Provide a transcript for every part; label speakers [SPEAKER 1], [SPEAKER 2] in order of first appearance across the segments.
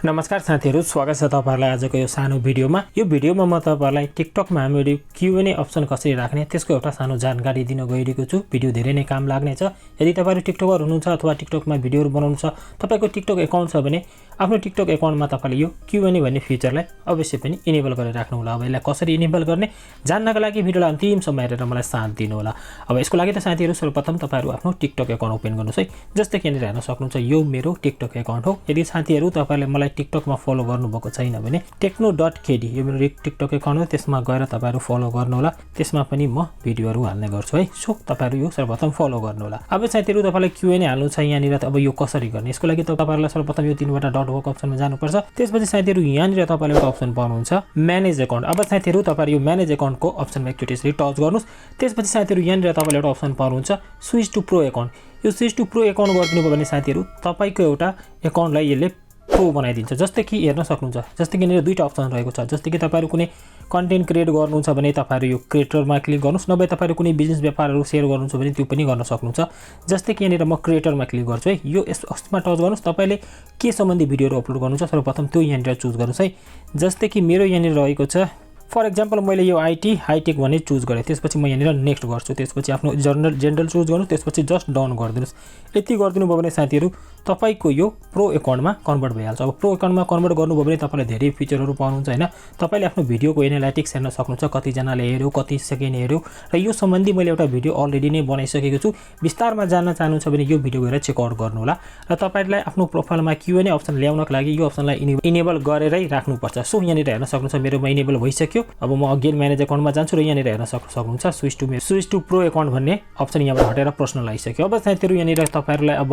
[SPEAKER 1] नमस्कार साथीहरु, स्वागत छ तपाईहरुलाई आजको यो सानो भिडियोमा। यो भिडियोमा म तपाईहरुलाई टिकटकमा हामीले Q&A अप्सन कसरी राख्ने त्यसको एउटा सानो जानकारी दिन गइरहेको छु। भिडियो धेरै नै काम लाग्ने छ। यदि तपाईहरु टिकटकर हुनुहुन्छ अथवा टिकटकमा भिडियोहरु बनाउनु छ, तपाईको टिकटक अकाउन्ट छ भने आफ्नो टिकटक अकाउन्टमा तपाईले यो Q&A भन्ने फिचरलाई अवश्य पनि इनेबल गरेर राख्नु होला। अब यसलाई कसरी इनेबल गर्ने जान्नका लागि भिडियोलाई अन्तिमसम्म हेरेर मलाई साथ दिनु होला। अब यसको लागि त साथीहरु सर्वप्रथम तपाईहरु आफ्नो टिकटक अकाउन्ट ओपन गर्नुस् है। जस्तै कि यहाँ हेर्न सक्नुहुन्छ यो मेरो टिकटक अकाउन्ट हो। यदि साथीहरु तपाईले मलाई टिकटकमा फलो गर्नुभएको छैन भने techno.kd यो मेरो टिकटक अकाउन्ट हो, त्यसमा गएर तपाईहरु फलो गर्नु होला। त्यसमा पनि म भिडियोहरु हाल्ने गर्छु है। सो तपाईहरु यो सर्वप्रथम फलो गर्नु होला। अब साथीहरु तपाईलाई Q&A हाल्नु छ यहाँनिर, अब यो कसरी गर्ने यसको लागि तपाईहरुलाई सर्वप्रथम यो तीनवटा डट वर्क अप्सनमा जानुपर्छ। त्यसपछि साथीहरु यहाँनिर तपाईले एउटा अप्सन पाउनुहुन्छ म्यानेज अकाउन्ट। अब साथीहरु तपाईहरु यो म्यानेज अकाउन्टको अप्सनमा एकचोटी यसरी टच गर्नुस्। त्यसपछि साथीहरु यहाँनिर तपाईले एउटा अप्सन पाउनुहुन्छ स्विच टु प्रो अकाउन्ट। यो स्विच टु प्रो अकाउन्ट गरिदिनु भयो भने साथीहरु तपाईको एउटा अकाउन्टलाई यसले प्रो बनाइदिन्छ। जस्तै कि हेर्न सक्नुहुन्छ, जस्तै कि यहाँनिर दुईटा अप्सन रहेको छ। जस्तै कि तपाईहरु कुनै कन्टेन्ट क्रिएट गर्नुहुन्छ भने तपाईहरु यो क्रिएटरमा क्लिक गर्नुस्, नभए तपाईहरु कुनै बिजनेस व्यापारहरु शेयर गर्नुहुन्छ भने त्यो पनि गर्न सक्नुहुन्छ। जस्तै कि यहाँनिर म क्रिएटरमा क्लिक गर्छु है। यो यसमा टच गर्नुस्। तपाईले के सम्बन्धी भिडियोहरु अपलोड गर्नुहुन्छ सर्वप्रथम त्यो यहाँनिर चुज गर्नुस् है। जस्तै कि मेरो यहाँनिर रहेको छ फर एक्जाम्पल मैले यो आईटी हाईटेक भन्ने चुज गरे। त्यसपछि म यहाँनिर नेक्स्ट गर्छु। त्यसपछि आफ्नो जेनरल चुज गर्नुस्। त्यसपछि जस्ट डाउन गरिदिनुस्। यति गरिदिनु भयो भने साथीहरु तपाईको यो प्रो अकाउन्टमा कन्भर्ट भइहाल्छ। अब प्रो अकाउन्टमा कन्भर्ट गर्नुभयो भने तपाईले धेरै फिचरहरु पाउनुहुन्छ हैन। तपाईले आफ्नो भिडियोको एनालाइटिक्स हेर्न सक्नुहुन्छ, कति जनाले हेर्यो, कति सेकेन्ड हेर्यो, र यो सम्बन्धी मैले एउटा भिडियो अलरेडी नै बनाइसकेको छु। विस्तारमा जान्न चाहनुहुन्छ भने यो भिडियो गएर चेक आउट गर्नु होला। र तपाईहरुलाई आफ्नो प्रोफाइलमा Q&A अप्सन ल्याउनको लागि यो अप्सनलाई इनेबल गरेरै राख्नुपर्छ। सो यहाँनिर हेर्न सक्नुहुन्छ मेरोमा इनेबल भइसक्यो। अब म अगेन म्यानेज अकाउन्टमा जान्छु र यहाँनिर हेर्न सक्नुहुन्छ स्विच टु प्रो अकाउन्ट भन्ने अप्सन यहाँबाट हटेर पर्सनल आइसक्यो। अब साथीहरु यहाँनिर तपाईहरुलाई अब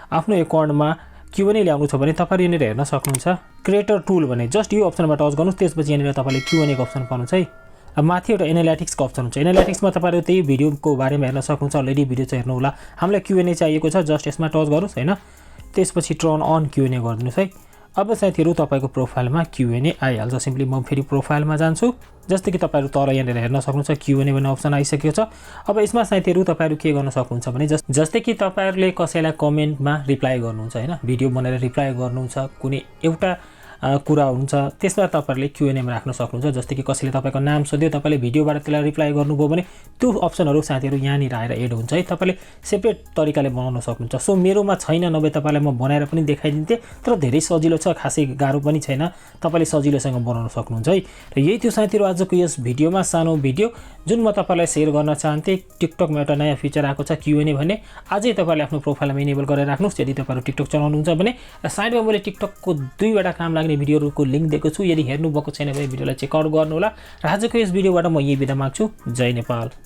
[SPEAKER 1] आफ्नो अकाउन्टमा Q&A ल्याउनु छ भने तपाईहरु यहाँनिर हेर्न सक्नुहुन्छ क्रिएटर टुल भन्ने जस्ट यो अप्सनमा टच गर्नुस्। त्यसपछि यहाँनिर तपाईले Q&A को अप्सन पाउनुहुन्छ है। अब माथि एउटा एनालाइटिक्सको अप्सन हुन्छ। एनालाइटिक्समा तपाईहरु त्यही भिडियोको बारेमा हेर्न सक्नुहुन्छ। अलरेडी भिडियो चाहिँ हेर्नु होला। हामीलाई Q&A चाहिएको छ, जस्ट यसमा टच गर्नुस् हैन। त्यसपछि टर्न अन Q&A गर्दिनुस् है। अब साथीहरु तपाईको प्रोफाइलमा Q&A आइहाल्छ। सिम्पली म फेरि प्रोफाइलमा जान्छु। जस्तै कि तपाईहरु तल यहाँनिर हेर्न सक्नुहुन्छ Q&A भन्ने अप्सन आइसकेको छ। अब यसमा साथीहरु तपाईहरु के गर्न सक्नुहुन्छ भने जस्तै कि तपाईहरुले कसैलाई कमेन्टमा रिप्लाई गर्नुहुन्छ हैन, भिडियो बनाएर रिप्लाई गर्नुहुन्छ, कुनै एउटा कुरा हुन्छ त्यसमा तपाईहरुले Q&A मा राख्न सक्नुहुन्छ। जस्तै कि कसैले तपाईको नाम सोध्यो, तपाईले भिडियोबाट त्यसलाई रिप्लाई गर्नुभयो भने त्यो अप्सनहरु साथीहरु यहाँनिर आएर एड हुन्छ है। तपाईले सेपरेट तरिकाले बनाउन सक्नुहुन्छ। सो मेरोमा छैन, नभए तपाईलाई म बनाएर पनि देखाइदिन्थे, तर धेरै सजिलो छ, खासै गाह्रो पनि छैन। तपाईले सजिलोसँग बनाउन सक्नुहुन्छ है। र यही थियो साथीहरु आजको यस भिडियोमा सानो भिडियो जुन म तपाईलाई शेयर गर्न चाहन्थे। टिकटकमा एउटा नयाँ फिचर आएको छ Q&A भन्ने। आजै तपाईले आफ्नो प्रोफाइलमा इनेबल गरेर राख्नुस् यदि तपाईहरु टिकटक चलाउनुहुन्छ भने। र साइडमा मैले टिकटकको दुईवटा काम लाग्ने भिडियोहरुको लिंक दिएको छु। यदि हेर्नु भएको छैन भने भिडियोलाई चेक आउट गर्नु होला। र आजको यस भिडियोबाट म यही बिदा माग्छु। जय नेपाल।